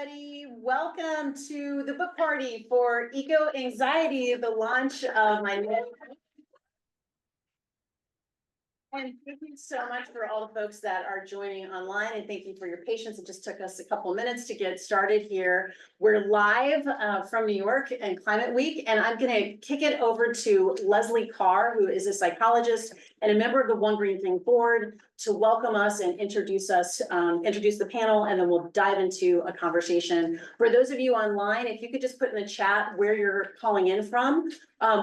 everybody. Welcome to the book party for Eco Anxiety, the launch of my new. And thank you so much for all the folks that are joining online, and thank you for your patience. It just took us a couple of minutes to get started here. We're live from New York and Climate Week, and I'm going to kick it over to Leslie Carr, who is a psychologist and a member of the OneGreenThing board, to welcome us and introduce the panel, and then we'll dive into a conversation. For those of you online, if you could just put in the chat where you're calling in from.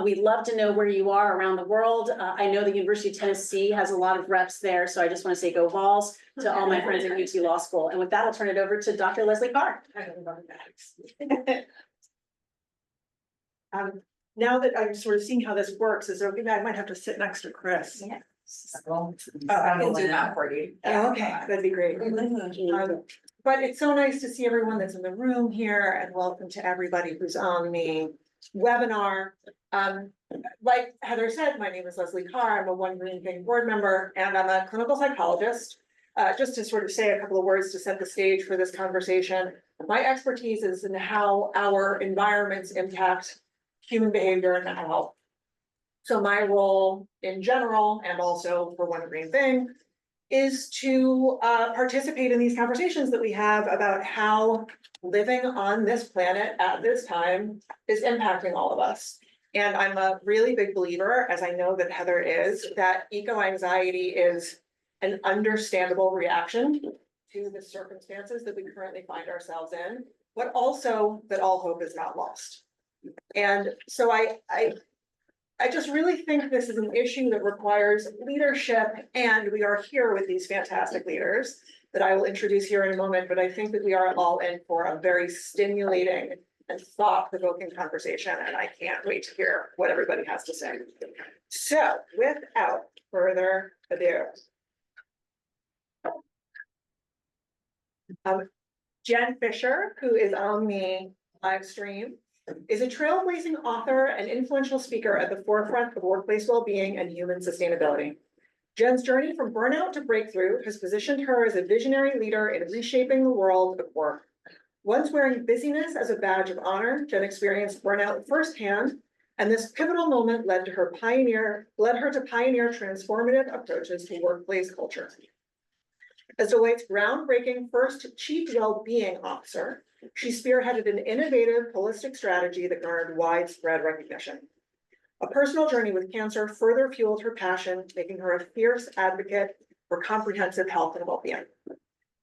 We'd love to know where you are around the world. I know the University of Tennessee has a lot of reps there, so I just want to say go Vols to all my friends at UT Law School. And with that, I'll turn it over to Dr. Leslie Carr. Now that I'm sort of seeing how this works, is there okay? I might have to sit next to Chris. Yeah. I can do that for you. Oh, okay, that'd be great. But it's so nice to see everyone that's in the room here, and welcome to everybody who's on the webinar. Like Heather said, my name is Leslie Carr. I'm a OneGreenThing board member, and I'm a clinical psychologist. Just to sort of say a couple of words to set the stage for this conversation, my expertise is in how our environments impact human behavior and mental health. So my role in general, and also for OneGreenThing, is to participate in these conversations that we have about how living on this planet at this time is impacting all of us. And I'm a really big believer, as I know that Heather is, that eco-anxiety is an understandable reaction to the circumstances that we currently find ourselves in, but also that all hope is not lost. And so I just really think this is an issue that requires leadership, and we are here with these fantastic leaders that I will introduce here in a moment, but I think that we are all in for a very stimulating and thought-provoking conversation, and I can't wait to hear what everybody has to say. So without further ado, Jen Fisher, who is on the live stream, is a trailblazing author and influential speaker at the forefront of workplace well-being and human sustainability. Jen's journey from burnout to breakthrough has positioned her as a visionary leader in reshaping the world of work. Once wearing busyness as a badge of honor, Jen experienced burnout firsthand, and this pivotal moment led her to pioneer transformative approaches to workplace culture. As Deloitte's groundbreaking first Chief Wellbeing Officer, she spearheaded an innovative, holistic strategy that garnered widespread recognition. A personal journey with cancer further fueled her passion, making her a fierce advocate for comprehensive health and well-being.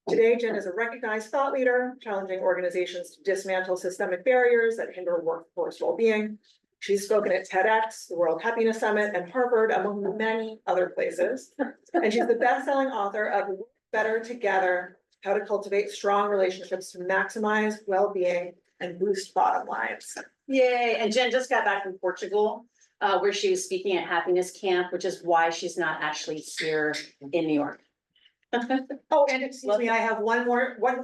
Today, Jen is a recognized thought leader, challenging organizations to dismantle systemic barriers that hinder workforce well-being. She's spoken at TEDx, the World Happiness Summit, and Harvard, among many other places. And she's the best-selling author of Better Together: How to Cultivate Strong Relationships to Maximize Well-Being and Boost Bottom Lines. Yay. And Jen just got back from Portugal, where she was speaking at Happiness Camp, which is why she's not actually here in New York. Oh, and excuse me, I have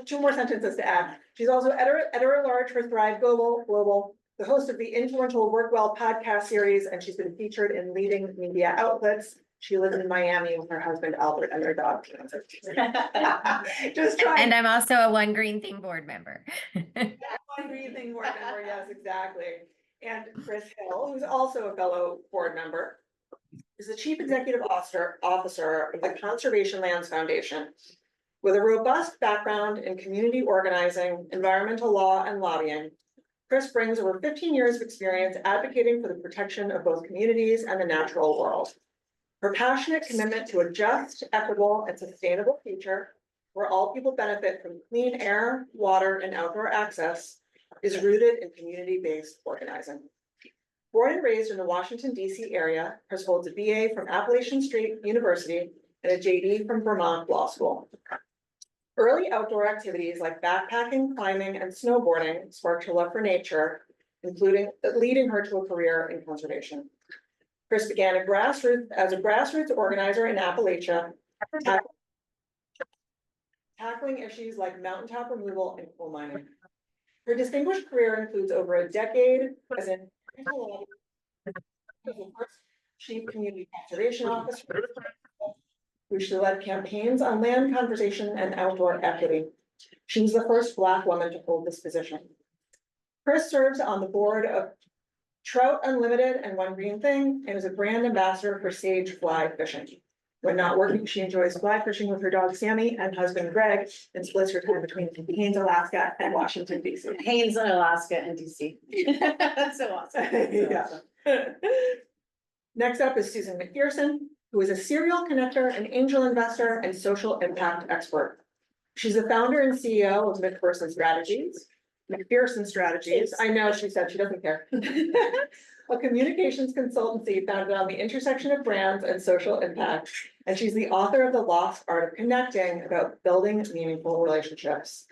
two more sentences to add. She's also editor-at-large for Thrive Global, the host of the influential Work Well podcast series, and she's been featured in leading media outlets. She lives in Miami with her husband, Albert, and their dog. Just trying. And I'm also a OneGreenThing board member. OneGreenThing board member, yes, exactly. And Chris Hill, who's also a fellow board member, is the Chief Executive Officer of the Conservation Lands Foundation. With a robust background in community organizing, environmental law, and lobbying, Chris brings over 15 years of experience advocating for the protection of both communities and the natural world. Her passionate commitment to a just, equitable, and sustainable future where all people benefit from clean air, water, and outdoor access is rooted in community-based organizing. Born and raised in the Washington, D.C. area, Chris holds a BA from Appalachian State University and a JD from Vermont Law School. Early outdoor activities like backpacking, climbing, and snowboarding sparked her love for nature, including leading her to a career in conservation. Chris began as a grassroots organizer in Appalachia, tackling issues like mountaintop removal and coal mining. Her distinguished career includes over a decade as an Chief Community Conservation Officer, who she led campaigns on land conservation and outdoor equity. She was the first Black woman to hold this position. Chris serves on the board of Trout Unlimited and OneGreenThing and is a brand ambassador for Sage Fly Fishing. When not working, she enjoys fly fishing with her dog Sammy and husband Greg and splits her time between Haines, Alaska and Washington, DC. Haines, Alaska and DC. That's so awesome. Yeah. Next up is Susan McPherson, who is a serial connector, an angel investor, and social impact expert. She's the founder and CEO of McPherson Strategies. I know, she said she doesn't care. A communications consultancy founded on the intersection of brands and social impact. And she's the author of The Lost Art of Connecting, about building meaningful relationships.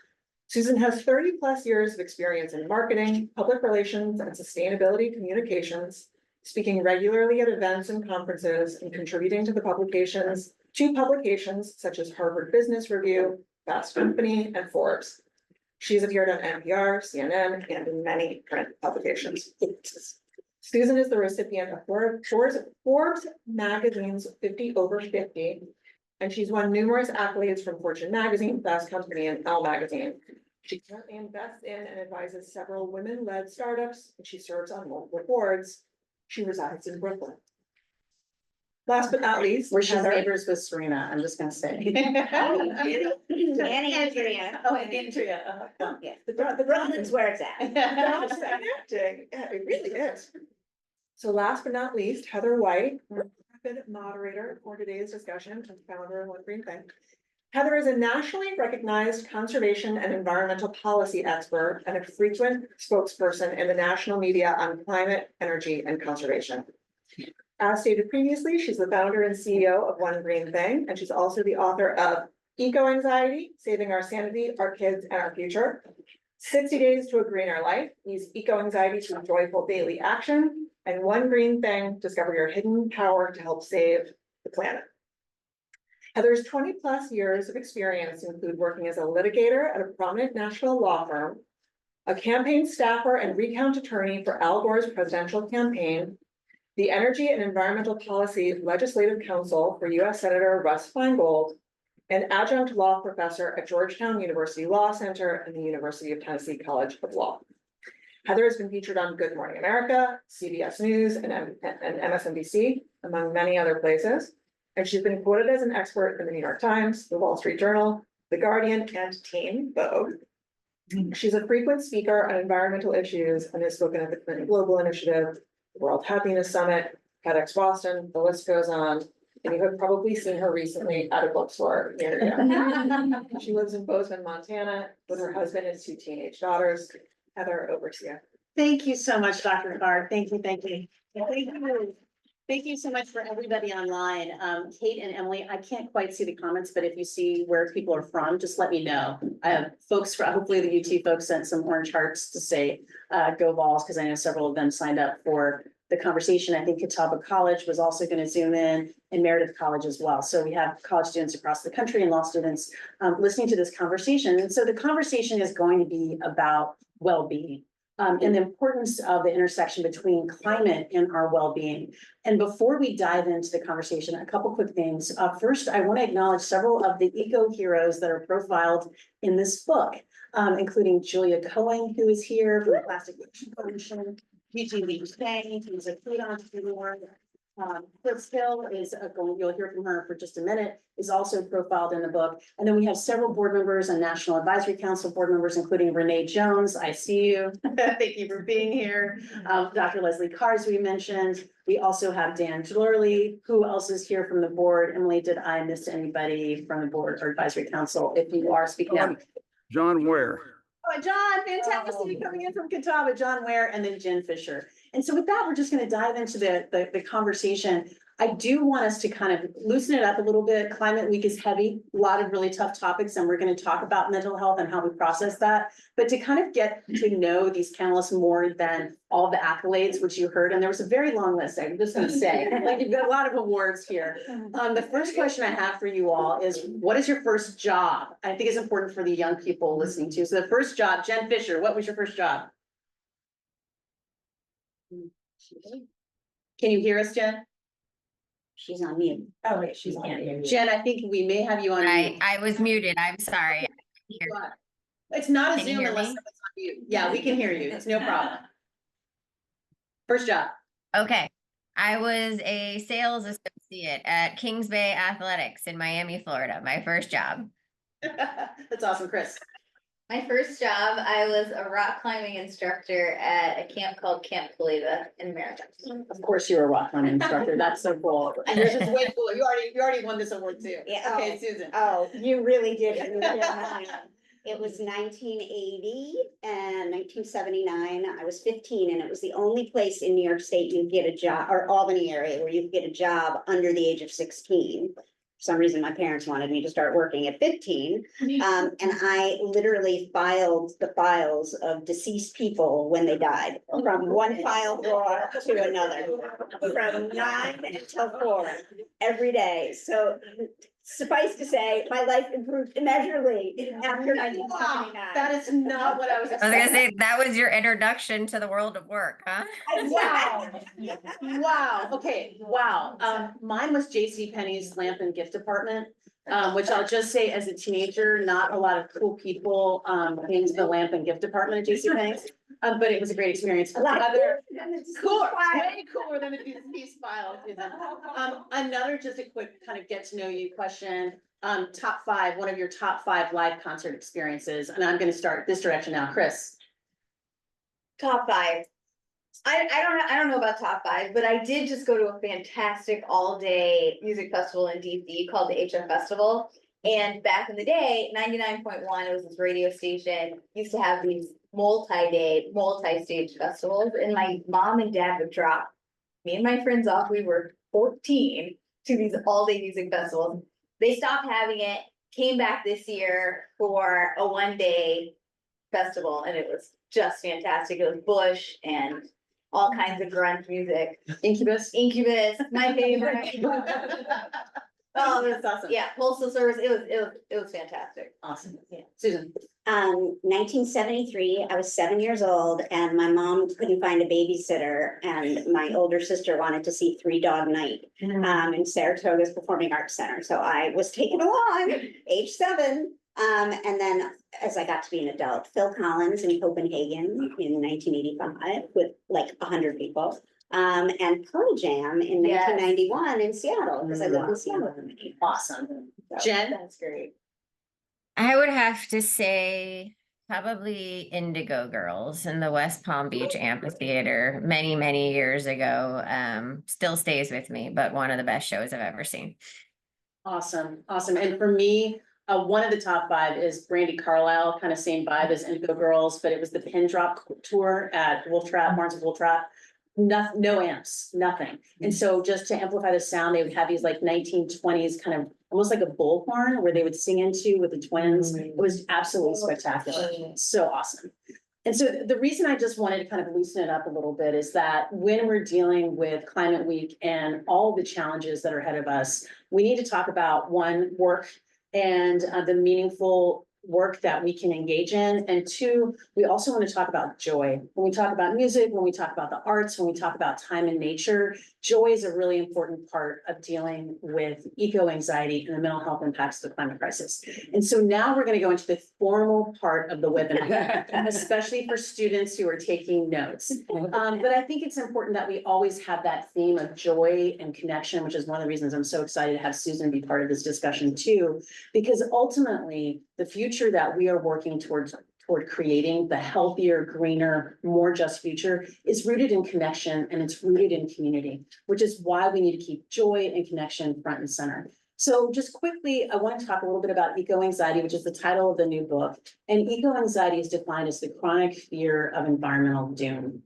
Susan has 30+ years of experience in marketing, public relations, and sustainability communications, speaking regularly at events and conferences and contributing to publications such as Harvard Business Review, Fast Company, and Forbes. She's appeared on NPR, CNN, and in many print publications. Susan is the recipient of Forbes magazine's 50 over 50, and she's won numerous accolades from Fortune magazine, Fast Company, and Elle magazine. She currently invests in and advises several women-led startups, and she serves on multiple boards. She resides in Brooklyn. Last but not least, Where she's Heather. neighbors with Serena, I'm just gonna say. And Andrea. Oh, and Andrea. Yeah. The Brooklyn's where it's at. That's connecting. Yeah, it really is. So last but not least, Heather White, our rapid moderator for today's discussion and founder of OneGreenThing. Heather is a nationally recognized conservation and environmental policy expert and a frequent spokesperson in the national media on climate, energy, and conservation. As stated previously, she's the founder and CEO of OneGreenThing, and she's also the author of Eco-Anxiety, Saving Our Sanity, Our Kids, and Our Future, 60 Days to a Greener Life, Use Eco-Anxiety to Joyful Daily Action, and OneGreenThing, Discover Your Hidden Power to Help Save the Planet. Heather's 20+ years of experience include working as a litigator at a prominent national law firm, a campaign staffer and recount attorney for Al Gore's presidential campaign, the Energy and Environmental Policy Legislative Council for U.S. Senator Russ Feingold, an adjunct law professor at Georgetown University Law Center and the University of Tennessee College of Law. Heather has been featured on Good Morning America, CBS News, and MSNBC, among many other places. And she's been quoted as an expert in the New York Times, the Wall Street Journal, The Guardian, and Teen Vogue. She's a frequent speaker on environmental issues and has spoken at the Clinton Global Initiative, World Happiness Summit, TEDx Boston, the list goes on. And you have probably seen her recently at a bookstore near you. She lives in Bozeman, Montana, with her husband and 2 teenage daughters. Heather, over to you. Thank you so much, Dr. Carr. Thank you, thank you. Thank you. Thank you so much for everybody online. Kate and Emily, I can't quite see the comments, but if you see where people are from, just let me know. I have folks from, hopefully the UT folks sent some orange hearts to say, go Vols, because I know several of them signed up for the conversation. I think Catawba College was also going to zoom in, and Meredith College as well. So we have college students across the country and law students listening to this conversation. And so the conversation is going to be about well-being. And the importance of the intersection between climate and our well-being. And before we dive into the conversation, a couple quick things. First, I want to acknowledge several of the eco-heroes that are profiled in this book, including Julia Cohen, who is here from the Plastic Pollution Coalition, Eugene Lee Fang, who's a food entrepreneur. Chris Hill is you'll hear from her for just a minute, is also profiled in the book. And then we have several board members and National Advisory Council board members, including Renee Jones. I see you. Thank you for being here. Dr. Leslie Kars, we mentioned. We also have Dan Gellerly. Who else is here from the board? Emily, did I miss anybody from the board or advisory council? If you are speaking up. John Ware. Oh, John, fantastic coming in from Catawba, John Ware, and then Jen Fisher. And so with that, we're just going to dive into the conversation. I do want us to kind of loosen it up a little bit. Climate Week is heavy, a lot of really tough topics, and we're going to talk about mental health and how we process that. But to kind of get to know these panelists more than all the accolades, which you heard, and there was a very long list, I'm just going to say, like you've got a lot of awards here. The first question I have for you all is, what is your first job? I think it's important for the young people listening to. So the first job, Jen Fisher, what was your first job? Can you hear us, Jen? She's on mute. Oh, wait, she's on mute. Jen, I think we may have you on mute. I was muted. I'm sorry. Go ahead. It's not a Can you Zoom hear unless me? someone's on mute. Yeah, we can hear you. It's no problem. First job. Okay. I was a sales associate at Kings Bay Athletics in Miami, Florida, my first job. That's awesome, Chris. My first job, I was a rock climbing instructor at a camp called Camp Caliva in Maryland. Of course you were a rock climbing instructor. That's so cool. Yours is way cool. You already won this award too. Yeah. Okay, Susan. Oh, you really did. It was 1980 and 1979. I was 15 and it was the only place in New York State you could get a job, or Albany area, where you could get a job under the age of 16. For some reason, my parents wanted me to start working at 15. And I literally filed the files of deceased people when they died, from one file drawer to another, from 9 until 4 every day. So suffice to say, my life improved immeasurably after 1979. That is not what I was I was gonna expecting. say, that was your introduction to the world of work, huh? Wow. Wow, okay, wow. Mine was JCPenney's lamp and gift department, which I'll just say as a teenager, not a lot of cool people came to the lamp and gift department at JCPenney's. But it was a great experience. A lot of Other cool, file. way cooler than these files. Susan. Another just a quick kind of get to know you question. Top 5, one of your top 5 live concert experiences, and I'm gonna start this direction now, Chris. Top 5. I don't know about top 5, but I did just go to a fantastic all-day music festival in DC called the HF Festival. And back in the day, 99.1, it was this radio station, used to have these multi-day, multi-stage festivals, and my mom and dad would drop me and my friends off. We were 14 to these all-day music festivals. They stopped having it, came back this year for a one-day festival, and it was just fantastic. It was Bush and all kinds of grunge music. Incubus. Incubus, my favorite. Oh, that's awesome. Yeah, Postal Service. It was fantastic. Awesome. Yeah. Susan. 1973, I was 7 years old and my mom couldn't find a babysitter and my older sister wanted to see Three Dog Night in Saratoga's Performing Arts Center. So I was taken along, age 7. And then as I got to be an adult, Phil Collins in Copenhagen in 1985 with like 100 people. And Pearl Jam in Yes. 1991 in Seattle, because I lived in Seattle. Awesome. So, Jen. That's great. I would have to say probably Indigo Girls in the West Palm Beach Amphitheater many, many years ago. Still stays with me, but one of the best shows I've ever seen. Awesome, awesome. And for me, one of the top 5 is Brandy Carlisle, kind of same vibe as Indigo Girls, but it was the Pin Drop tour at Wolf Trap, Barnes of Wolf Trap. No amps, nothing. And so just to amplify the sound, they would have these like 1920s kind of almost like a bullhorn where they would sing into with the twins. It was absolutely spectacular. So awesome. And so the reason I just wanted to kind of loosen it up a little bit is that when we're dealing with Climate Week and all the challenges that are ahead of us, we need to talk about work and the meaningful work that we can engage in. And 2, we also want to talk about joy. When we talk about music, when we talk about the arts, when we talk about time and nature, joy is a really important part of dealing with eco-anxiety and the mental health impacts of the climate crisis. And so now we're going to go into the formal part of the webinar, especially for students who are taking notes. But I think it's important that we always have that theme of joy and connection, which is one of the reasons I'm so excited to have Susan be part of this discussion too, because ultimately the future that we are working toward creating, the healthier, greener, more just future, is rooted in connection and it's rooted in community, which is why we need to keep joy and connection front and center. So just quickly, I want to talk a little bit about eco-anxiety, which is the title of the new book. And eco-anxiety is defined as the chronic fear of environmental doom.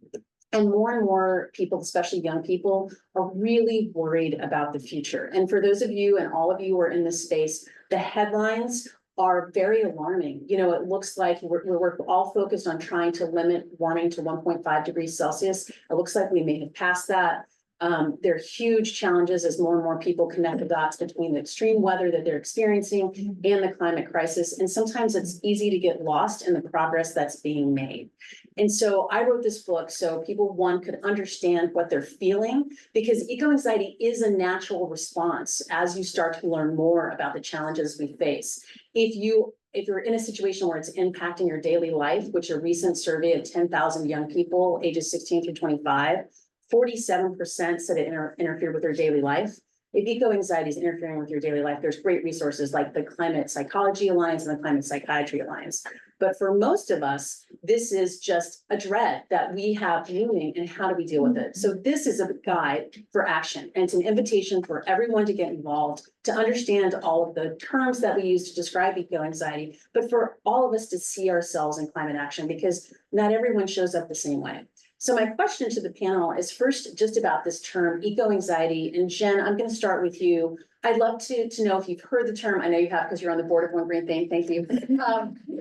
And more people, especially young people, are really worried about the future. And for those of you and all of you who are in this space, the headlines are very alarming. You know, it looks like we're all focused on trying to limit warming to 1.5 degrees Celsius. It looks like we may have passed that. There are huge challenges as more and more people connect the dots between the extreme weather that they're experiencing and the climate crisis. And sometimes it's easy to get lost in the progress that's being made. And so I wrote this book so people, one, could understand what they're feeling, because eco-anxiety is a natural response as you start to learn more about the challenges we face. If you're in a situation where it's impacting your daily life, which a recent survey of 10,000 young people ages 16 through 25, 47% said it interfered with their daily life. If eco-anxiety is interfering with your daily life, there's great resources like the Climate Psychology Alliance and the Climate Psychiatry Alliance. But for most of us, this is just a dread that we have looming, and how do we deal with it? So this is a guide for action, and it's an invitation for everyone to get involved, to understand all of the terms that we use to describe eco-anxiety, but for all of us to see ourselves in climate action, because not everyone shows up the same way. So my question to the panel is first just about this term eco-anxiety. And Jen, I'm going to start with you. I'd love to know if you've heard the term. I know you have, because you're on the board of OneGreenThing. Thank you.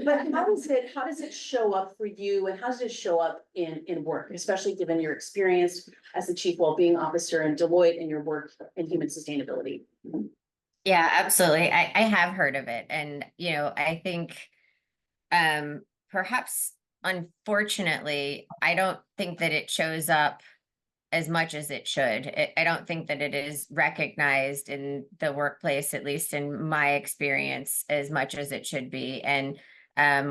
But how does it show up for you, and how does it show up in work, especially given your experience as the Chief Wellbeing Officer in Deloitte and your work in human sustainability? Yeah, absolutely. I have heard of it. And, I think perhaps unfortunately, I don't think that it shows up as much as it should. I don't think that it is recognized in the workplace, at least in my experience, as much as it should be. And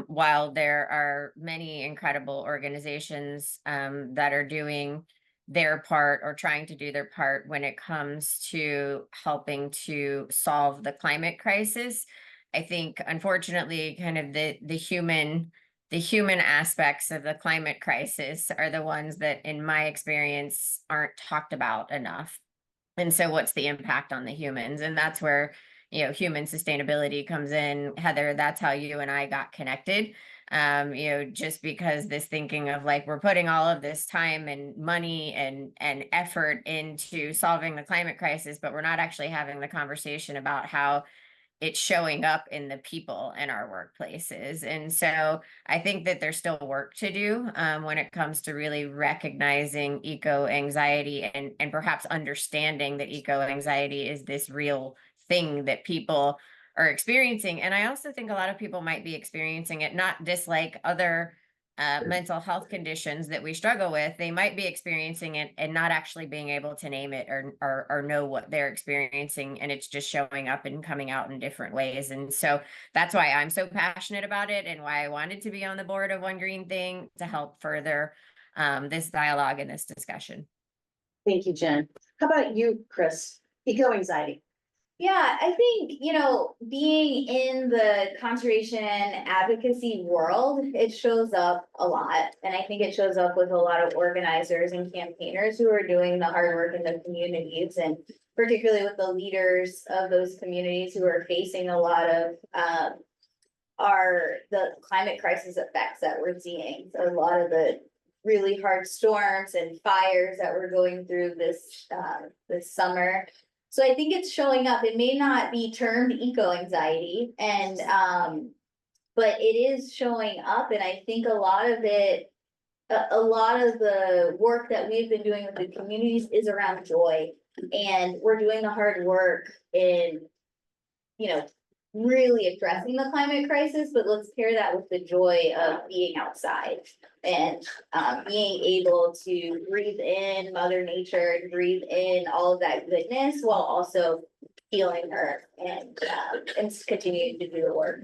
while there are many incredible organizations that are doing their part or trying to do their part when it comes to helping to solve the climate crisis, I think, unfortunately, kind of the human aspects of the climate crisis are the ones that, in my experience, aren't talked about enough. And so what's the impact on the humans? And that's where, human sustainability comes in. Heather, that's how you and I got connected. Just because this thinking of like, we're putting all of this time and money and effort into solving the climate crisis, but we're not actually having the conversation about how it's showing up in the people in our workplaces. And so I think that there's still work to do when it comes to really recognizing eco-anxiety and perhaps understanding that eco-anxiety is this real thing that people are experiencing. And I also think a lot of people might be experiencing it, not dislike other mental health conditions that we struggle with. They might be experiencing it and not actually being able to name it or know what they're experiencing, and it's just showing up and coming out in different ways. And so that's why I'm so passionate about it, and why I wanted to be on the board of One Green Thing, to help further this dialogue and this discussion. Thank you, Jen. How about you, Chris? Eco-anxiety. Yeah, I think, being in the conservation advocacy world, it shows up a lot. And I think it shows up with a lot of organizers and campaigners who are doing the hard work in the communities, and particularly with the leaders of those communities who are facing a lot of the climate crisis effects that we're seeing. So a lot of the really hard storms and fires that we're going through this summer. So I think it's showing up. It may not be termed eco-anxiety, and but it is showing up. And I think a lot of the work that we've been doing with the communities is around joy, and we're doing the hard work in, really addressing the climate crisis, but let's pair that with the joy of being outside and being able to breathe in Mother Nature and breathe in all of that goodness while also healing her and continuing to do the work.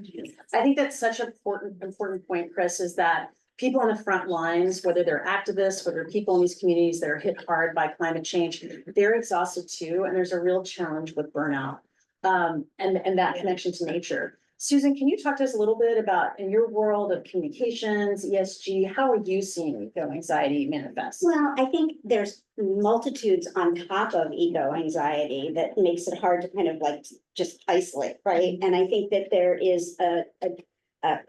I think that's such an important point, Chris, is that people on the front lines, whether they're activists, whether people in these communities that are hit hard by climate change, they're exhausted too, and there's a real challenge with burnout. And that connection to nature. Susan, can you talk to us a little bit about, in your world of communications, ESG, how are you seeing eco-anxiety manifest? Well, I think there's multitudes on top of eco-anxiety that makes it hard to kind of like just isolate, right? And I think that there is a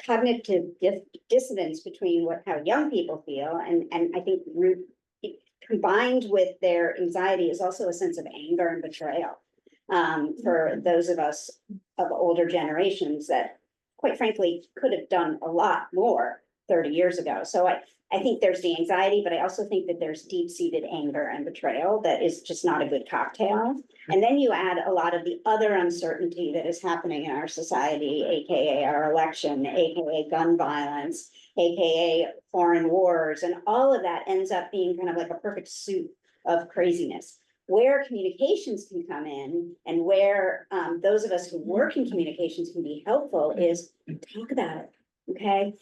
cognitive dissonance between how young people feel, and I think combined with their anxiety is also a sense of anger and betrayal. For those of us of older generations that, quite frankly, could have done a lot more 30 years ago. So I think there's the anxiety, but I also think that there's deep-seated anger and betrayal that is just not a good cocktail. And then you add a lot of the other uncertainty that is happening in our society, AKA our election, AKA gun violence, AKA foreign wars, and all of that ends up being kind of like a perfect soup of craziness. Where communications can come in and where those of us who work in communications can be helpful is talk about it, okay?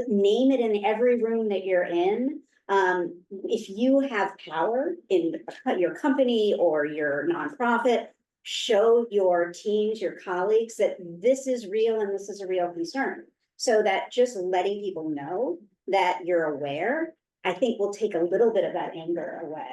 Name it in every room that you're in. If you have power in your company or your nonprofit, show your teams, your colleagues that this is real and this is a real concern. So that just letting people know that you're aware, I think will take a little bit of that anger away.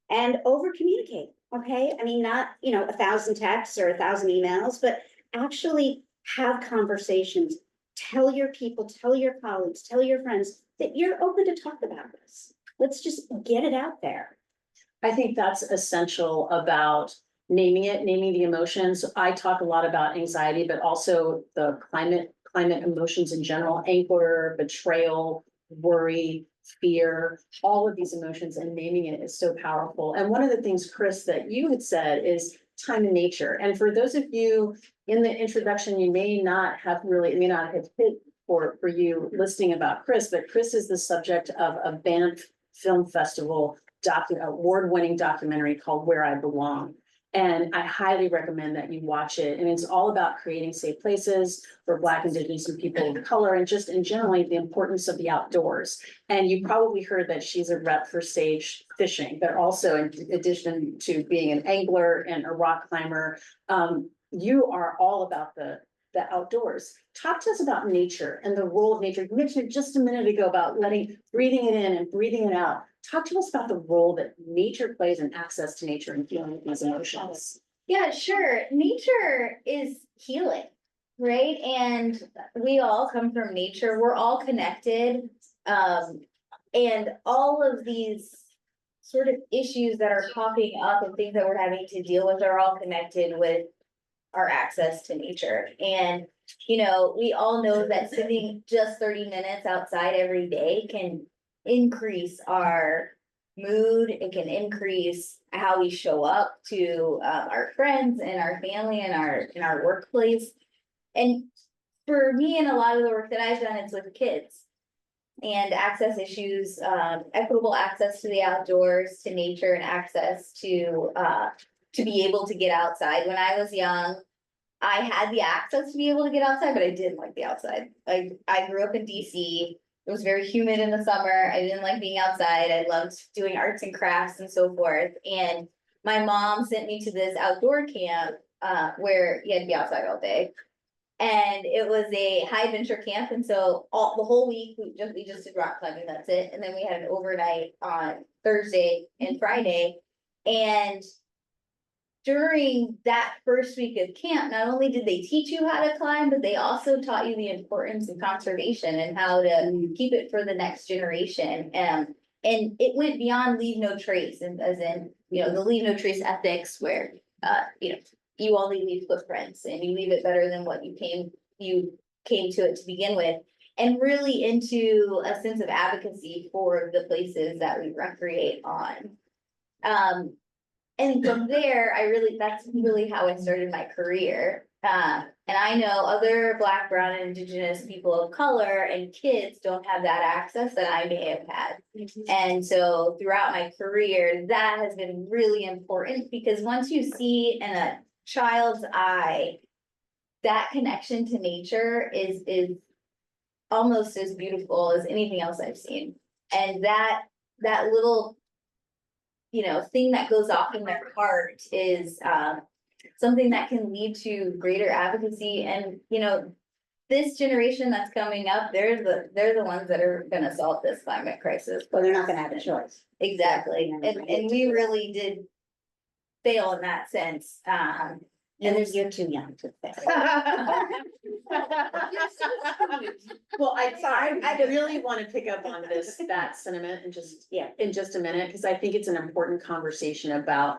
And over communicate, okay? I mean, not, 1,000 texts or 1,000 emails, but actually have conversations. Tell your people, tell your colleagues, tell your friends that you're open to talk about this. Let's just get it out there. I think that's essential about naming it, naming the emotions. I talk a lot about anxiety, but also the climate emotions in general, anger, betrayal, worry, fear, all of these emotions, and naming it is so powerful. And one of the things, Chris, that you had said is time in nature. And for those of you in the introduction, you may not have hit for you listening about Chris, but Chris is the subject of a Banff Film Festival award-winning documentary called Where I Belong. And I highly recommend that you watch it. And it's all about creating safe places for Black, Indigenous, and people of color, and just in generally the importance of the outdoors. And you probably heard that she's a rep for Sage Fishing, but also in addition to being an angler and a rock climber, you are all about the outdoors. Talk to us about nature and the role of nature. You mentioned just a minute ago about breathing it in and breathing it out. Talk to us about the role that nature plays in access to nature and feeling these emotions. Yeah, sure. Nature is healing, right? And we all come from nature. We're all connected. And all of these sort of issues that are popping up and things that we're having to deal with are all connected with our access to nature. And, we all know that sitting just 30 minutes outside every day can increase our mood. It can increase how we show up to our friends and our family and in our workplace. And for me and a lot of the work that I've done, it's with kids and access issues, equitable access to the outdoors, to nature, and access to be able to get outside. When I was young, I had the access to be able to get outside, but I didn't like the outside. Like, I grew up in DC. It was very humid in the summer. I didn't like being outside. I loved doing arts and crafts and so forth. And my mom sent me to this outdoor camp where you had to be outside all day. And it was a high adventure camp. And so the whole week we just did rock climbing, that's it. And then we had an overnight on Thursday and Friday. And during that first week of camp, not only did they teach you how to climb, but they also taught you the importance of conservation and how to keep it for the next generation. And it went beyond leave no trace, and as in, the leave no trace ethics where, you only leave footprints and you leave it better than what you came to it to begin with. And really into a sense of advocacy for the places that we recreate on. And from there, that's really how I started my career. And I know other Black, Brown, and Indigenous people of color and kids don't have that access that I may have had. And so throughout my career, that has been really important, because once you see in a child's eye, that connection to nature is almost as beautiful as anything else I've seen. And that little thing that goes off in their heart is something that can lead to greater advocacy. And this generation that's coming up, they're the ones that are gonna solve this climate crisis. Well, they're not gonna have a choice. Exactly. And we really did fail in that sense. And you're too young to fail. Well, I really want to pick up on that sentiment and in just a minute, because I think it's an important conversation about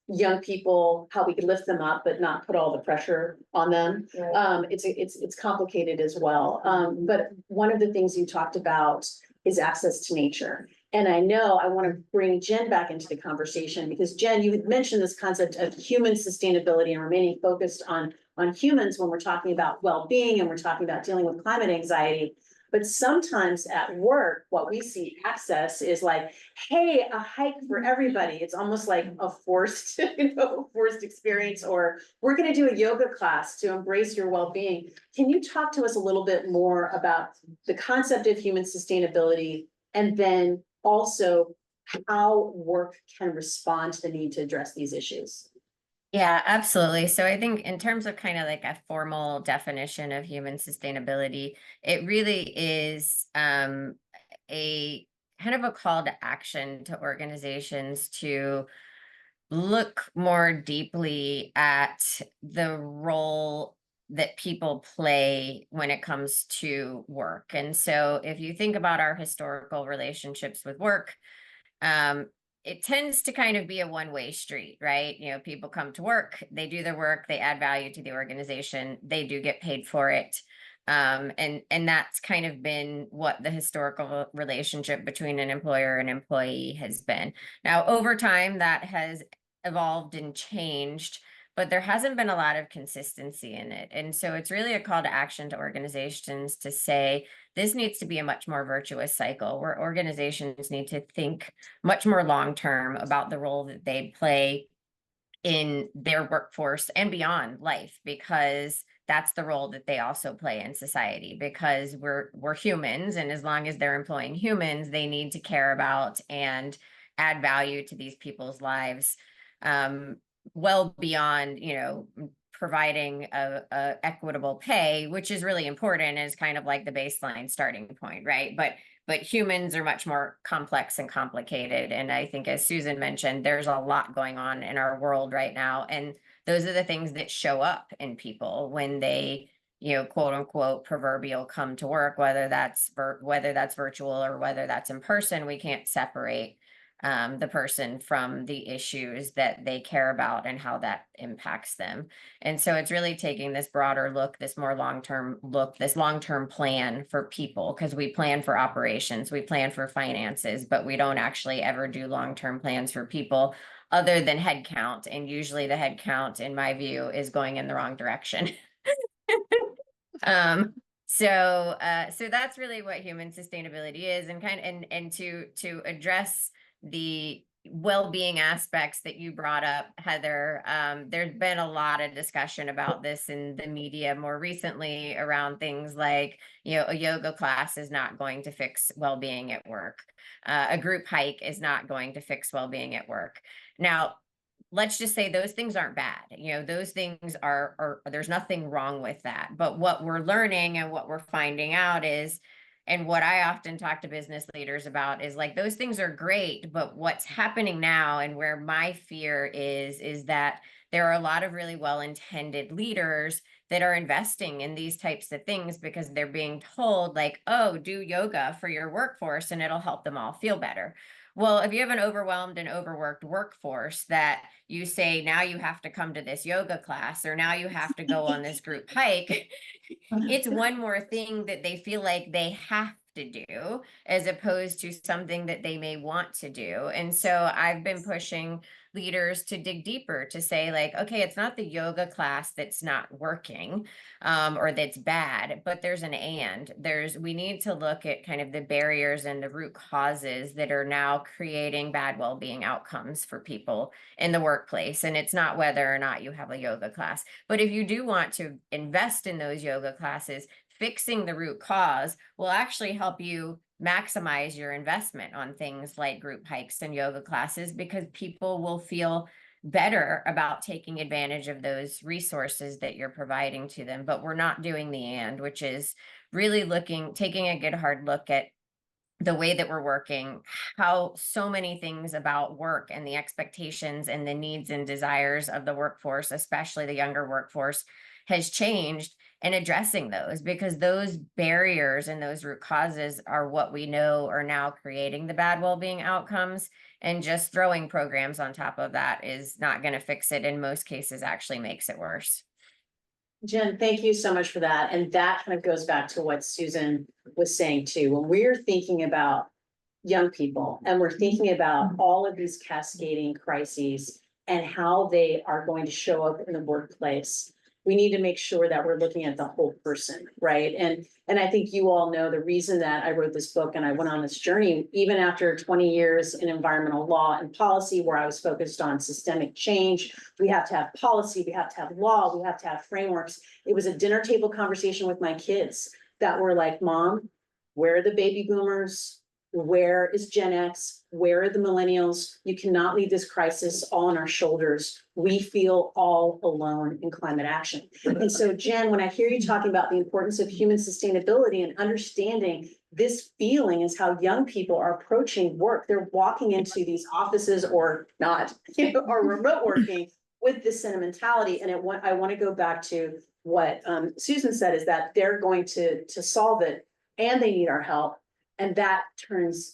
young people, how we could lift them up, but not put all the pressure on them. Right. It's complicated as well. But one of the things you talked about is access to nature. And I know I want to bring Jen back into the conversation because Jen, you had mentioned this concept of human sustainability and remaining focused on humans when we're talking about well-being and we're talking about dealing with climate anxiety. But sometimes at work, what we see access is like, hey, a hike for everybody. It's almost like a forced, forced experience, or we're going to do a yoga class to embrace your well-being. Can you talk to us a little bit more about the concept of human sustainability and then also how work can respond to the need to address these issues? Yeah, absolutely. So I think in terms of kind of like a formal definition of human sustainability, it really is a kind of a call to action to organizations to look more deeply at the role that people play when it comes to work. And so if you think about our historical relationships with work, it tends to kind of be a one-way street, right? You know, people come to work, they do their work, they add value to the organization, they do get paid for it. And that's kind of been what the historical relationship between an employer and employee has been. Now, over time, that has evolved and changed, but there hasn't been a lot of consistency in it. And so it's really a call to action to organizations to say, this needs to be a much more virtuous cycle where organizations need to think much more long-term about the role that they play in their workforce and beyond life, because that's the role that they also play in society, because we're humans, and as long as they're employing humans, they need to care about and add value to these people's lives, well beyond, you know, providing a equitable pay, which is really important, is kind of like the baseline starting point, right? But humans are much more complex and complicated. And I think, as Susan mentioned, there's a lot going on in our world right now. And those are the things that show up in people when they, you know, quote unquote, proverbial come to work, whether that's virtual or whether that's in person. We can't separate the person from the issues that they care about and how that impacts them. And so it's really taking this broader look, this more long-term look, this long-term plan for people, because we plan for operations, we plan for finances, but we don't actually ever do long-term plans for people other than headcount. And usually the headcount, in my view, is going in the wrong direction. So that's really what human sustainability is, and and to address the well-being aspects that you brought up, Heather. There's been a lot of discussion about this in the media more recently around things like, you know, a yoga class is not going to fix well-being at work. A group hike is not going to fix well-being at work. Now, let's just say those things aren't bad. You know, those things are there's nothing wrong with that. But what we're learning and what we're finding out is, and what I often talk to business leaders about, is like, those things are great, but what's happening now, and where my fear is that there are a lot of really well-intended leaders that are investing in these types of things because they're being told, like, oh, do yoga for your workforce and it'll help them all feel better. Well, if you have an overwhelmed and overworked workforce that you say, now you have to come to this yoga class, or now you have to go on this group hike, it's one more thing that they feel like they have to do, as opposed to something that they may want to do. And so I've been pushing leaders to dig deeper, to say, like, okay, it's not the yoga class that's not working, or that's bad, but there's we need to look at kind of the barriers and the root causes that are now creating bad well-being outcomes for people in the workplace. And it's not whether or not you have a yoga class, but if you do want to invest in those yoga classes, fixing the root cause will actually help you maximize your investment on things like group hikes and yoga classes, because people will feel better about taking advantage of those resources that you're providing to them. But we're not doing the and, which is really taking a good hard look at the way that we're working, how so many things about work and the expectations and the needs and desires of the workforce, especially the younger workforce, has changed, and addressing those, because those barriers and those root causes are what we know are now creating the bad well-being outcomes. And just throwing programs on top of that is not going to fix it. In most cases, actually makes it worse. Jen, thank you so much for that. And that kind of goes back to what Susan was saying too. When we're thinking about young people and we're thinking about all of these cascading crises and how they are going to show up in the workplace, we need to make sure that we're looking at the whole person, right? And I think you all know the reason that I wrote this book and I went on this journey, even after 20 years in environmental law and policy, where I was focused on systemic change. We have to have policy, we have to have law, we have to have frameworks. It was a dinner table conversation with my kids that were like, Mom, where are the baby boomers? Where is Gen X? Where are the millennials? You cannot leave this crisis all on our shoulders. We feel all alone in climate action. And so, Jen, when I hear you talking about the importance of human sustainability and understanding this feeling is how young people are approaching work. They're walking into these offices or not, or remote working with this sentimentality. And I want to go back to what Susan said, is that they're going to solve it and they need our help. And that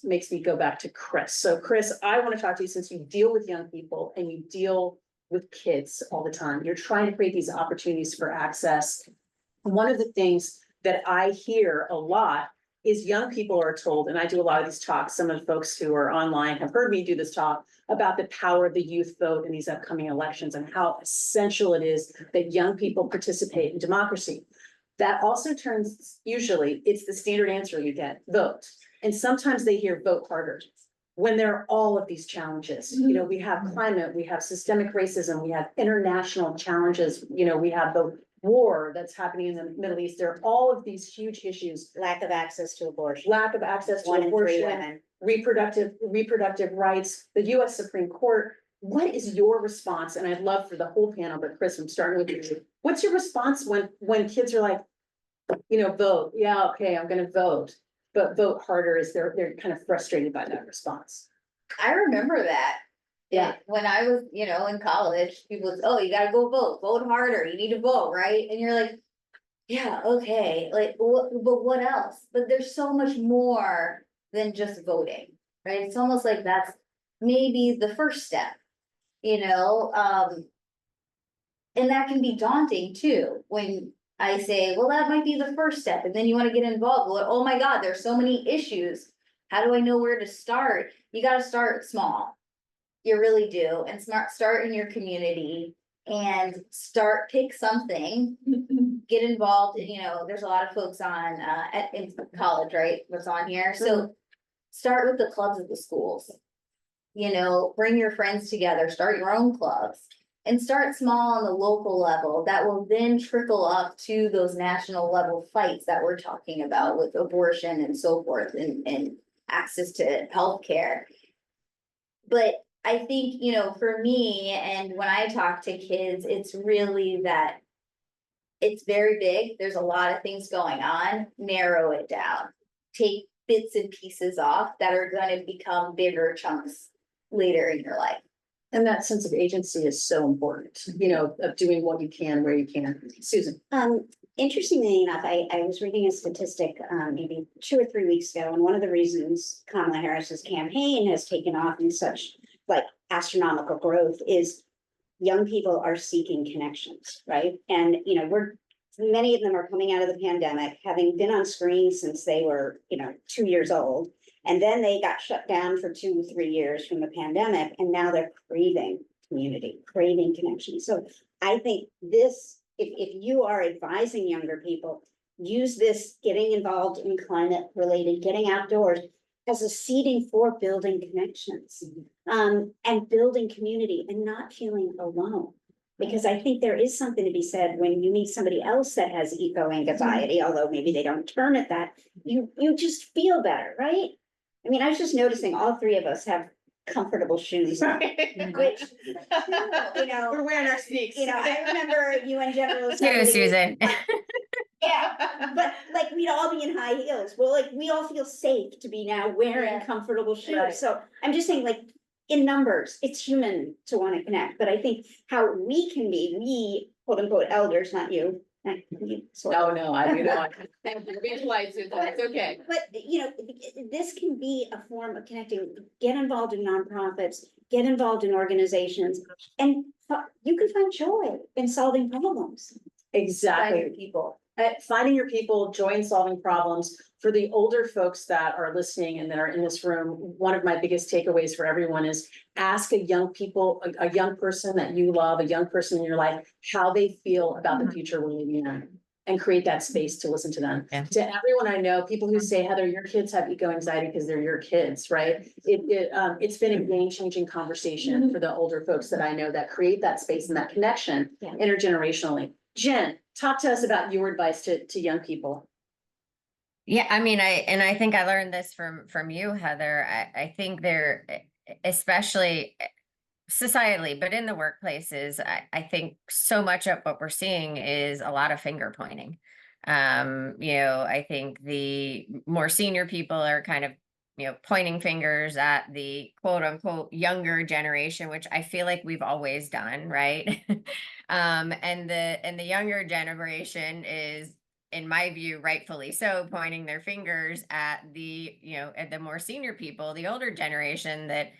makes me go back to Chris. So Chris, I want to talk to you, since you deal with young people and you deal with kids all the time. You're trying to create these opportunities for access. One of the things that I hear a lot is young people are told, and I do a lot of these talks, some of the folks who are online have heard me do this talk about the power of the youth vote in these upcoming elections and how essential it is that young people participate in democracy. That also turns, usually it's the standard answer you get, vote. And sometimes they hear vote harder when there are all of these challenges. You know, we have climate, we have systemic racism, we have international challenges, you know, we have the war that's happening in the Middle East. There are all of these huge issues. Lack of access to abortion. Lack of access to 1 in 3 abortion, women. reproductive rights, the US Supreme Court. What is your response? And I'd love for the whole panel, but Chris, I'm starting with you. What's your response when kids are like, you know, vote? Yeah, okay, I'm gonna vote, but vote harder. Is they're kind of frustrated by that response. I remember that. Yeah. When I was, in college, people would, oh, you gotta go vote harder, you need to vote, right? And you're like, yeah, okay, like, but what else? But there's so much more than just voting, right? It's almost like that's maybe the first step, and that can be daunting too, when I say, well, that might be the first step, and then you wanna get involved, well, oh my God, there's so many issues. How do I know where to start? You gotta start small. You really do, and start in your community and pick something, get involved, there's a lot of folks on, in college, right, what's on here, so start with the clubs at the schools. Bring your friends together, start your own clubs, and start small on the local level. That will then trickle up to those national level fights that we're talking about with abortion and so forth, and access to healthcare. But I think, for me, and when I talk to kids, it's really that it's very big. There's a lot of things going on. Narrow it down. Take bits and pieces off that are going to become bigger chunks later in your life. And that sense of agency is so important, of doing what you can, where you can. Susan. Interestingly enough, I was reading a statistic maybe 2 or 3 weeks ago, and one of the reasons Kamala Harris's campaign has taken off in such astronomical growth is young people are seeking connections, right? And many of them are coming out of the pandemic, having been on screens since they were 2 years old, and then they got shut down for 2 or 3 years from the pandemic, and now they're craving community, craving connection. So I think this, if you are advising younger people, use this getting involved in climate related, getting outdoors as a seeding for building connections, and building community and not feeling alone. Because I think there is something to be said when you meet somebody else that has eco anxiety, although maybe they don't term it that, you just feel better, right? I mean, I was just noticing all 3 of us have comfortable shoes, which, We're wearing our sneaks. I remember you and General. Too, Susan. Yeah, but we'd all be in high heels. Well, we all feel safe to be now wearing comfortable shoes. Right. So I'm just saying, in numbers, it's human to want to connect. But I think how we can be, we quote unquote elders, not you. No, I do not. It's okay. But this can be a form of connecting. Get involved in nonprofits, get involved in organizations, and you can find joy in solving problems. Exactly. Finding people. Finding your people, join solving problems. For the older folks that are listening and that are in this room, one of my biggest takeaways for everyone is ask a young person that you love, a young person in your life, how they feel about the future we're living in. And create that space to listen to them. Yeah. To everyone I know, people who say, Heather, your kids have eco anxiety because they're your kids, right? It's been a game-changing conversation for the older folks that I know that create that space and that connection Yeah. intergenerationally. Jen, talk to us about your advice to young people. Yeah, I mean, I think I learned this from you, Heather. I think they're especially societally, but in the workplaces, I think so much of what we're seeing is a lot of finger pointing. I think the more senior people are kind of, pointing fingers at the quote unquote younger generation, which I feel like we've always done, right? And the younger generation is, in my view, rightfully so, pointing their fingers at at the more senior people, the older generation that,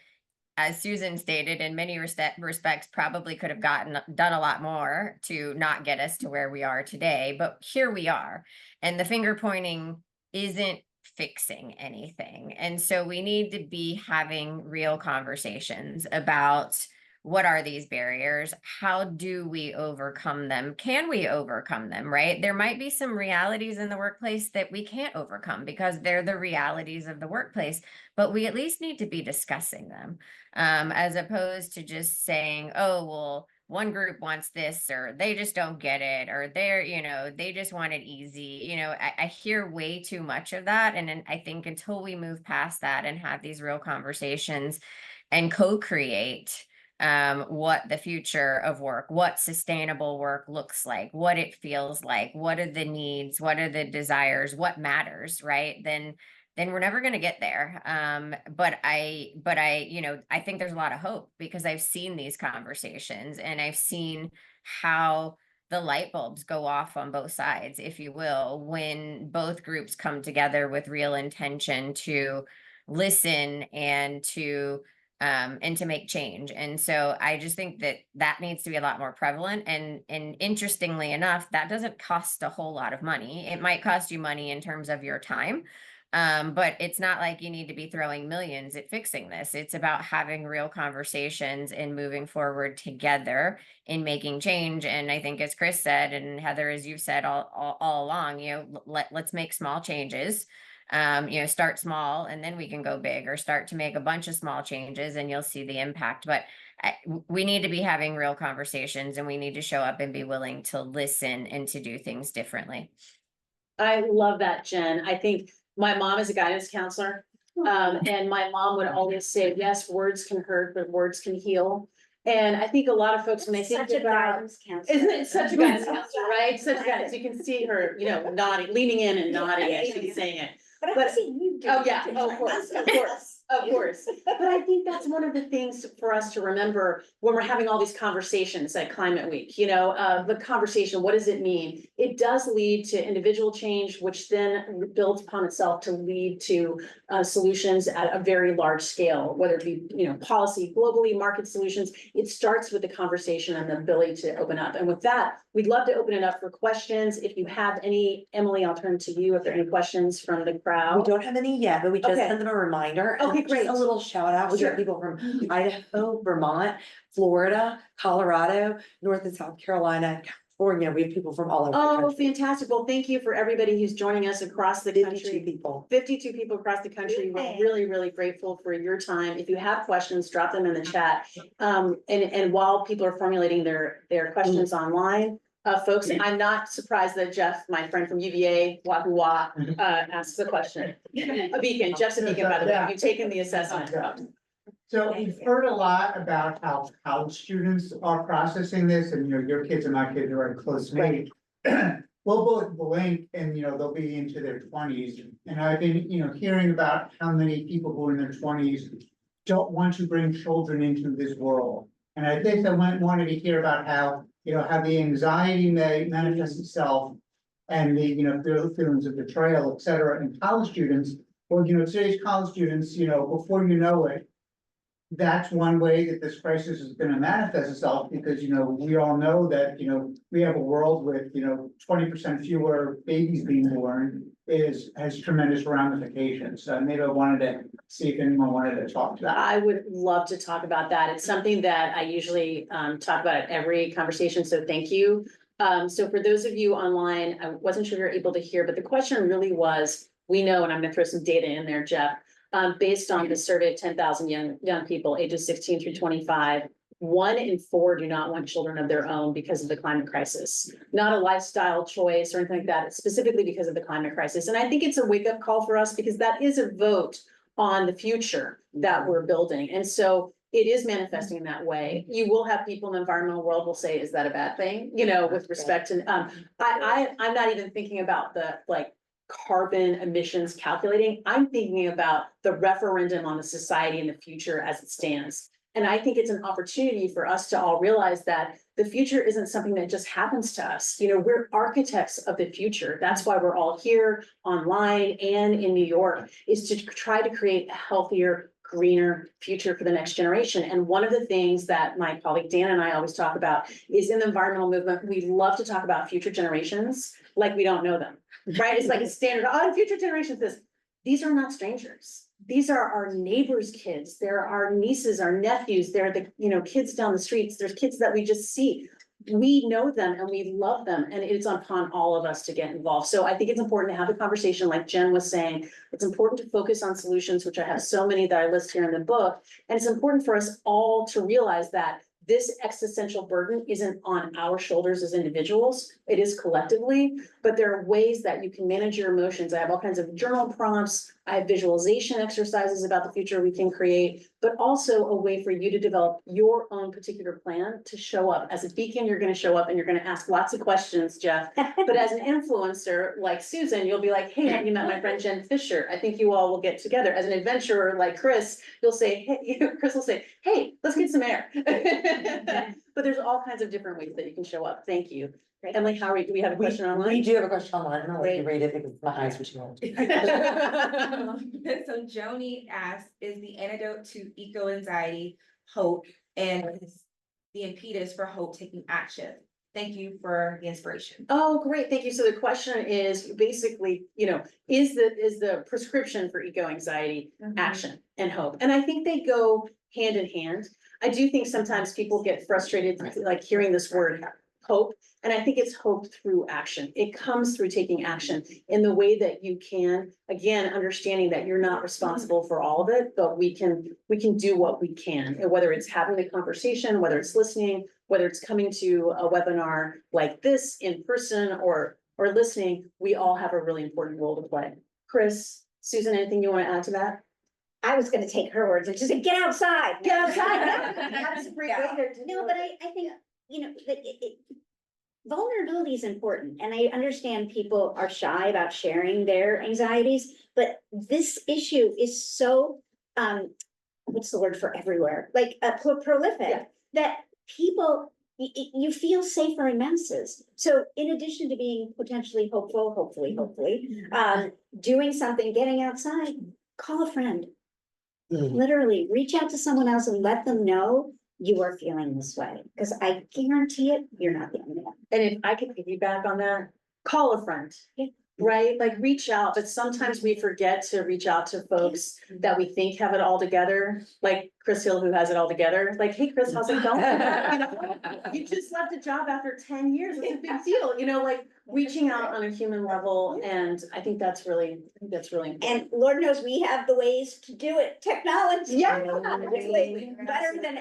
as Susan stated, in many respects, probably could have done a lot more to not get us to where we are today. But here we are, and the finger pointing isn't fixing anything. And so we need to be having real conversations about what are these barriers? How do we overcome them? Can we overcome them, right? There might be some realities in the workplace that we can't overcome because they're the realities of the workplace, but we at least need to be discussing them. As opposed to just saying, oh, well, one group wants this, or they just don't get it, or they just want it easy. I hear way too much of that. And I think until we move past that and have these real conversations and co-create what the future of work, what sustainable work looks like, what it feels like, what are the needs, what are the desires, what matters, right? Then we're never going to get there. But I think there's a lot of hope because I've seen these conversations and I've seen how the light bulbs go off on both sides, if you will, when both groups come together with real intention to listen and to make change. And so I just think that needs to be a lot more prevalent. And interestingly enough, that doesn't cost a whole lot of money. It might cost you money in terms of your time. But it's not like you need to be throwing millions at fixing this. It's about having real conversations and moving forward together in making change. And I think, as Chris said, and Heather, as you've said all along, let's make small changes. Start small and then we can go big, or start to make a bunch of small changes and you'll see the impact. But we need to be having real conversations, and we need to show up and be willing to listen and to do things differently. I love that, Jen. I think my mom is a guidance counselor. And my mom would always say, yes, words can hurt, but words can heal. And I think a lot of folks, when they think about, isn't it such a guidance counselor, right? Such a guidance. You can see her, nodding, leaning in and nodding as she's saying it. But I've seen you do. Oh, yeah, of course. But I think that's one of the things for us to remember when we're having all these conversations at Climate Week, the conversation, what does it mean? It does lead to individual change, which then builds upon itself to lead to solutions at a very large scale, whether it be, policy, globally, market solutions. It starts with the conversation and the ability to open up. And with that, we'd love to open it up for questions. If you have any, Emily, I'll turn to you if there are any questions from the crowd. We don't have any yet, but we just Okay. sent them a reminder. Okay, And great. just a little shout out. We Sure. got people from Idaho, Vermont, Florida, Colorado, North and South Carolina, California. We have people from all over the Oh, country. fantastic. Well, thank you for everybody who's joining us across the 52 country. people. 52 people across the country. We're really, really grateful for your time. If you have questions, drop them in the chat. And while people are formulating their questions online, folks, I'm not surprised that Jeff, my friend from UVA, Wahoo asks the question. A beacon, Jeff's a beacon, by the way. You've taken the assessment. So we've heard a lot about how college students are processing this, and your kids and my kids are very close to me. We'll both blink and they'll be into their 20s. And I've been, hearing about how many people who are in their 20s don't want to bring children into this world. And I think I wanted to hear about how, how the anxiety may manifest itself and the, feelings of betrayal, et cetera, in college students. Or, today's college students, before you know it, that's one way that this crisis is gonna manifest itself, because, we all know that, we have a world with, 20% fewer babies being born has tremendous ramifications. So maybe I wanted to see if anyone wanted to talk to that. I would love to talk about that. It's something that I usually talk about at every conversation, so thank you. So for those of you online, I wasn't sure you're able to hear, but the question really was, we know, and I'm gonna throw some data in there, Jeff. Based on the survey of 10,000 young people ages 16 through 25, 1 in 4 do not want children of their own because of the climate crisis. Not a lifestyle choice or anything like that, it's specifically because of the climate crisis. And I think it's a wake-up call for us, because that is a vote on the future that we're building. And so it is manifesting in that way. You will have people in the environmental world will say, is that a bad thing? With respect to, I'm not even thinking about the carbon emissions calculating. I'm thinking about the referendum on the society in the future as it stands. And I think it's an opportunity for us to all realize that the future isn't something that just happens to us. We're architects of the future. That's why we're all here online and in New York, is to try to create a healthier, greener future for the next generation. And one of the things that my colleague Dan and I always talk about is, in the environmental movement, we love to talk about future generations like we don't know them, right? It's like a standard, future generations, these are not strangers. These are our neighbors' kids. They're our nieces, our nephews. They're the, kids down the streets. There's kids that we just see. We know them and we love them, and it's upon all of us to get involved. So I think it's important to have a conversation, like Jen was saying. It's important to focus on solutions, which I have so many that I list here in the book. And it's important for us all to realize that this existential burden isn't on our shoulders as individuals, it is collectively, but there are ways that you can manage your emotions. I have all kinds of journal prompts, I have visualization exercises about the future we can create, but also a way for you to develop your own particular plan to show up. As a beacon, you're gonna show up and you're gonna ask lots of questions, Jeff. But as an influencer like Susan, you'll be like, hey, have you met my friend Jen Fisher? I think you all will get together. As an adventurer like Chris, you'll say, hey, Chris will say, hey, let's get some air. But there's all kinds of different ways that you can show up. Thank you. Emily, do we have a question We online? do have a question online. I'm gonna let you read it because my eyes were too old. So Joni asks, is the antidote to eco-anxiety hope, and is the impetus for hope taking action? Thank you for the inspiration. Oh, great. Thank you. So the question is basically, is the prescription for eco-anxiety action and hope? And I think they go hand in hand. I do think sometimes people get frustrated, like hearing this word hope. And I think it's hope through action. It comes through taking action in the way that you can, again, understanding that you're not responsible for all of it, but we can do what we can. And whether it's having the conversation, whether it's listening, whether it's coming to a webinar like this in person or listening, we all have a really important role to play. Chris, Susan, anything you want to add to that? I was gonna take her words and just say, get outside. Get outside. That's a great way to. No, but I think, vulnerability is important, and I understand people are shy about sharing their anxieties, but this issue is so, what's the word for everywhere? Like, prolific, that people, you feel safer in masses. So in addition to being potentially hopeful, hopefully, doing something, getting outside, call a friend. Literally reach out to someone else and let them know you are feeling this way, because I guarantee it, you're not the only one. And if I could piggyback on that, call a friend. Yeah. Right? Like reach out, but sometimes we forget to reach out to folks that we think have it all together, like Chris Hill, who has it all together. Like, hey, Chris, how's it going? You just left a job after 10 years. It's a big deal, like reaching out on a human level. And I think that's really important. And Lord knows we have the ways to do it. Technology. Yeah. Better than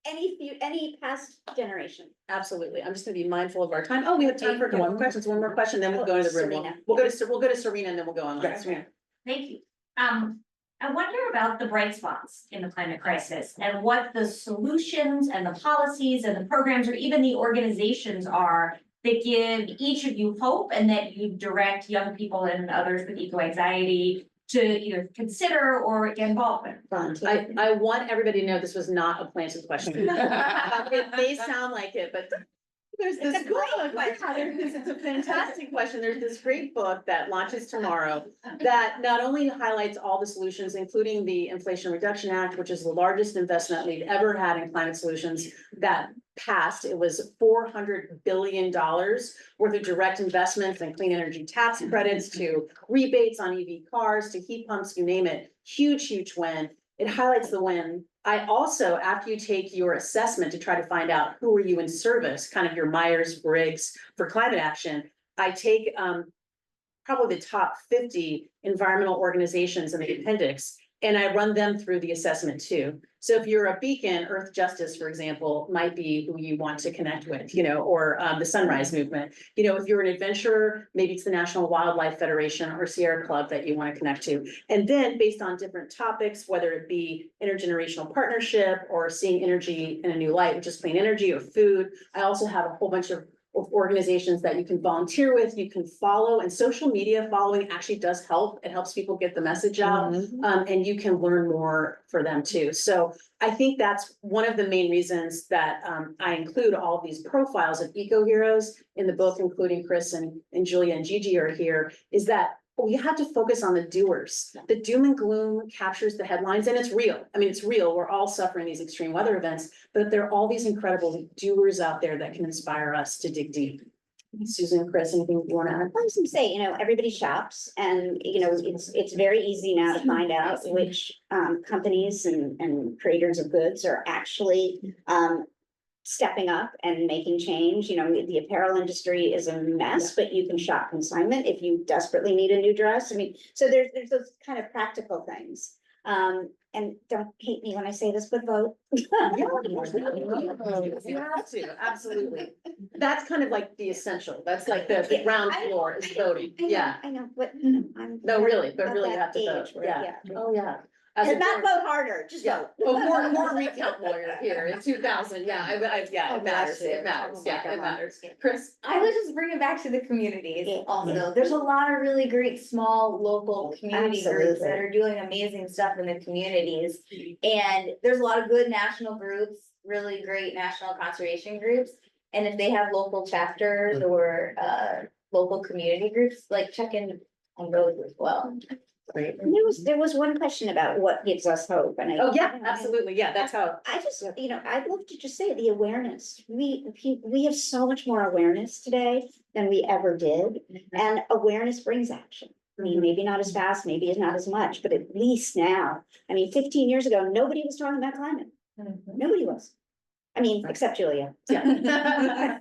any past generation. Absolutely. I'm just gonna be mindful of our time. Oh, we have time for one more question, then we'll go to the room. Serena. We'll go to Serena and then we'll go on. Yes. Serena. Thank you. I wonder about the bright spots in the climate crisis and what the solutions and the policies and the programs or even the organizations are that give each of you hope and that you direct young people and others with eco-anxiety to either consider or get involved with. I want everybody to know this was not a planted question. It may sound like it, but There's It's this a great book, question. it's a fantastic question. There's this great book that launches tomorrow that not only highlights all the solutions, including the Inflation Reduction Act, which is the largest investment we've ever had in climate solutions that passed. It was $400 billion worth of direct investments and clean energy tax credits to rebates on EV cars, to heat pumps, you name it. Huge, huge win. It highlights the win. I also, after you take your assessment to try to find out who are you in service, kind of your Myers-Briggs for climate action, I take probably the top 50 environmental organizations in the appendix, and I run them through the assessment too. So if you're a beacon, Earth Justice, for example, might be who you want to connect with, or the Sunrise Movement. If you're an adventurer, maybe it's the National Wildlife Federation or Sierra Club that you want to connect to. And then based on different topics, whether it be intergenerational partnership or seeing energy in a new light, which is clean energy or food, I also have a whole bunch of organizations that you can volunteer with, you can follow, and social media following actually does help. It helps people get the message out, and you can learn more for them too. So I think that's one of the main reasons that I include all of these profiles of eco heroes in the book, including Chris and Julia and Gigi are here, is that we have to focus on the doers. The doom and gloom captures the headlines, and it's real. I mean, it's real. We're all suffering these extreme weather events, but there are all these incredible doers out there that can inspire us to dig deep. Susan, Chris, anything you want to add? I was gonna say, everybody shops and, it's very easy now to find out which companies and creators of goods are actually stepping up and making change. The apparel industry is a mess, but you can shop consignment if you desperately need a new dress. I mean, so there's those kind of practical things. And don't hate me when I say this, but vote. You have to, absolutely. That's kind of like the essential. That's like the ground floor is voting. Yeah. I know, but I'm. No, really, but at really you that have to vote. age where, Yeah. Oh, yeah. As a And not parent- vote harder, just Yeah, vote. oh, more recount lawyer here in 2000, yeah, Oh, it matters, bless you. it matters, Oh, my yeah, it God. matters. Chris? I would just bring it back to the communities Yeah. also. There's a lot of really great small local community groups that Absolutely. are doing amazing stuff in the communities. And there's a lot of good national groups, really great national conservation groups. And if they have local chapters or local community groups, like check in on those as well. Great. And there was one question about what gives us hope, and Oh, yeah, absolutely, yeah, that's how. I just, I'd love to just say the awareness. We have so much more awareness today than we ever did, and awareness brings action. I mean, maybe not as fast, maybe it's not as much, but at least now, 15 years ago, nobody was talking about climate. Nobody was. I mean, except Julia. Yeah.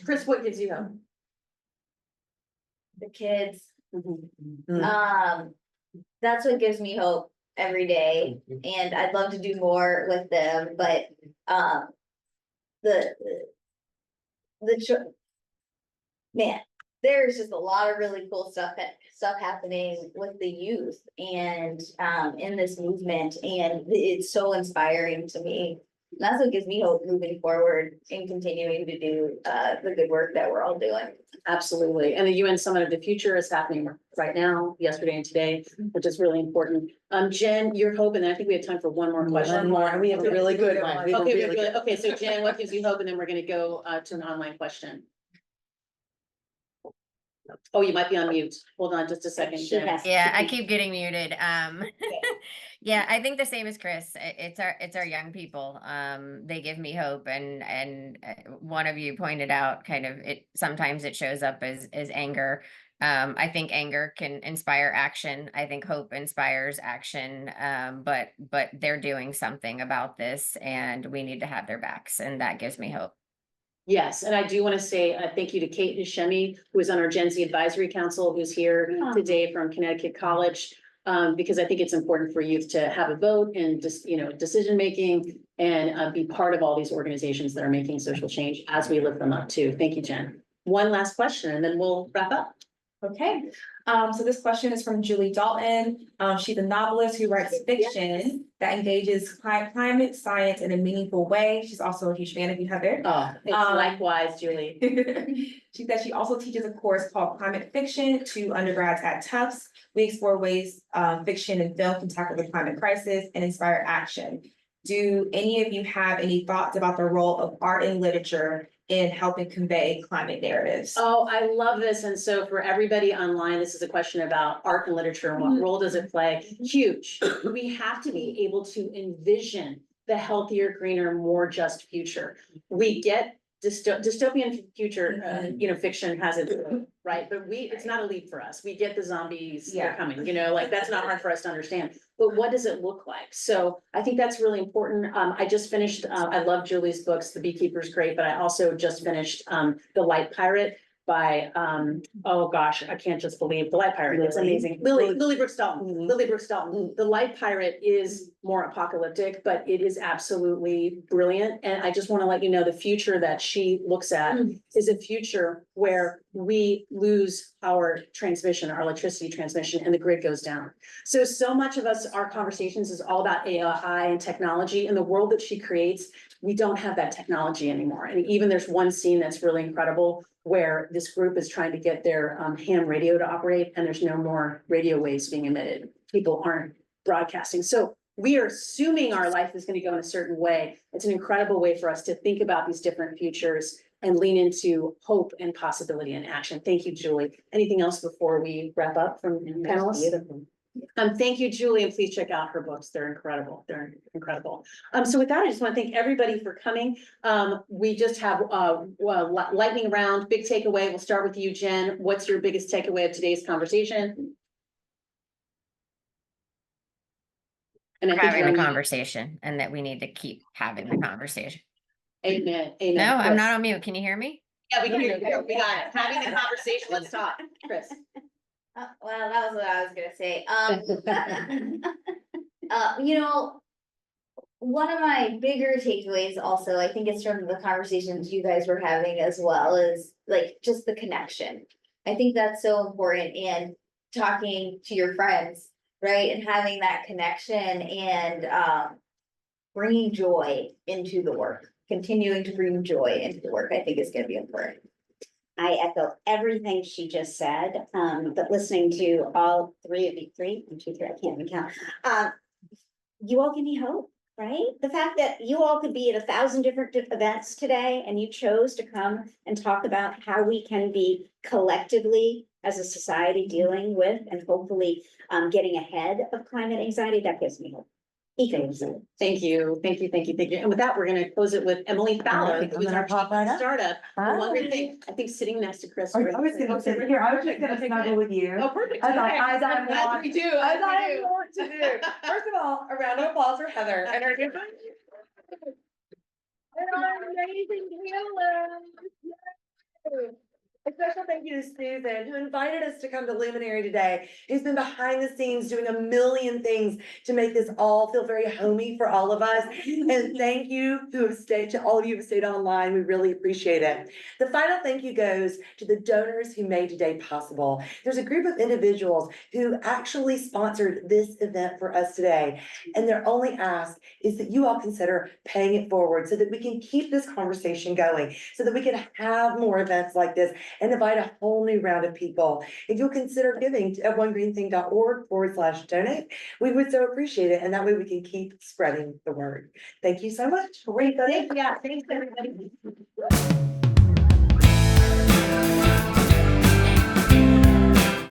Chris, what gives you hope? The kids, Mhm. that's what gives me hope every day. And I'd love to do more with them, but man, there's just a lot of really cool stuff happening with the youth and in this movement, and it's so inspiring to me. That's what gives me hope moving forward and continuing to do the good work that we're all doing. Absolutely, and the UN Summit of the Future is happening right now, yesterday and today, which is really important. Jen, your hope, and then I think we have time for one more question. One more, and we have a really good one. We have a Okay, really good- okay, so Jen, what gives you hope? And then we're gonna go to an online question. Oh, you might be on mute. Hold on just a second, She Jen. has- Yeah, I keep getting muted. Yeah, I think the same as Chris. It's our young people. They give me hope, and one of you pointed out kind of it. Sometimes it shows up as anger. I think anger can inspire action. I think hope inspires action. But they're doing something about this, and we need to have their backs, and that gives me hope. Yes, and I do want to say thank you to Kate Hashemi, who is on our Gen Z Advisory Council, who's here today from Connecticut College. Because I think it's important for youth to have a vote and just, decision making and be part of all these organizations that are making social change as we lift them up too. Thank you, Jen. One last question and then we'll wrap up. Okay, so this question is from Julie Dalton. She's a novelist who writes fiction that engages climate science in a meaningful way. She's also a huge fan of you, Heather. Oh, likewise, Julie. She said she also teaches a course called Climate Fiction to undergrads at Tufts. We explore ways fiction and film can tackle the climate crisis and inspire action. Do any of you have any thoughts about the role of art and literature in helping convey climate narratives. Oh, I love this. And so for everybody online, this is a question about art and literature and what role does it play? Huge. We have to be able to envision the healthier, greener, more just future. We get dystopian future, fiction has it, right? But it's not a leap for us. We get the zombies, they're coming, like that's not hard for us to understand. But what does it look like? So I think that's really important. I just finished, I love Julie's books, The Beekeeper's great, but I also just finished The Light Pirate by, oh gosh, I can't just believe The Light Pirate. It's amazing. Lily Brooks Dalton, Lily Brooks Dalton. The Light Pirate is more apocalyptic, but it is absolutely brilliant. And I just want to let you know, the future that she looks at is a future where we lose our transmission, our electricity transmission, and the grid goes down. So much of us, our conversations is all about AI and technology. In the world that she creates, we don't have that technology anymore. And even there's one scene that's really incredible where this group is trying to get their ham radio to operate, and there's no more radio waves being emitted. People aren't broadcasting. So we are assuming our life is going to go in a certain way. It's an incredible way for us to think about these different futures and lean into hope and possibility and action. Thank you, Julie. Anything else before we wrap up from panelists? Beautiful. Thank you, Julie, and please check out her books. They're incredible. They're incredible. So with that, I just want to thank everybody for coming. We just have lightning round, big takeaway. We'll start with you, Jen. What's your biggest takeaway of today's conversation? And I think Having the conversation, and that we need to keep having the conversation. Amen. Amen. No, I'm Chris. not on mute. Can you hear me? Yeah, we can hear you. We got it. Having the conversation. Let's talk. Chris. Well, that was what I was gonna say. One of my bigger takeaways also, I think it's from the conversations you guys were having as well, is like just the connection. I think that's so important, and talking to your friends, right? And having that connection and bringing joy into the work, continuing to bring joy into the work, I think is gonna be important. I echo everything she just said, but listening to all three of you, one, two, three, I can't even count. You all give me hope, right? The fact that you all could be at 1,000 different events today and you chose to come and talk about how we can be collectively as a society dealing with and hopefully getting ahead of climate anxiety, that gives me hope. Thank you. And with that, we're going to close it with Emily Fowler, who is our startup. OneGreenThing. I think sitting next to Chris. I was gonna sit here, I was just gonna snuggle with you. Oh, perfect. I thought, as I I'm glad we do. As I want to do. First of all, a round of applause for Heather and her. Amazing healer. A special thank you to Susan, who invited us to come to Luminary today, who's been behind the scenes doing a million things to make this all feel very homey for all of us. And thank you to all of you who have stayed online. We really appreciate it. The final thank you goes to the donors who made today possible. There's a group of individuals who actually sponsored this event for us today. And their only ask is that you all consider paying it forward so that we can keep this conversation going, so that we can have more events like this and invite a whole new round of people. If you'll consider giving at onegreenthing.org/donate, we would so appreciate it. And that way we can keep spreading the word. Thank you so much. Great. Thanks, everybody.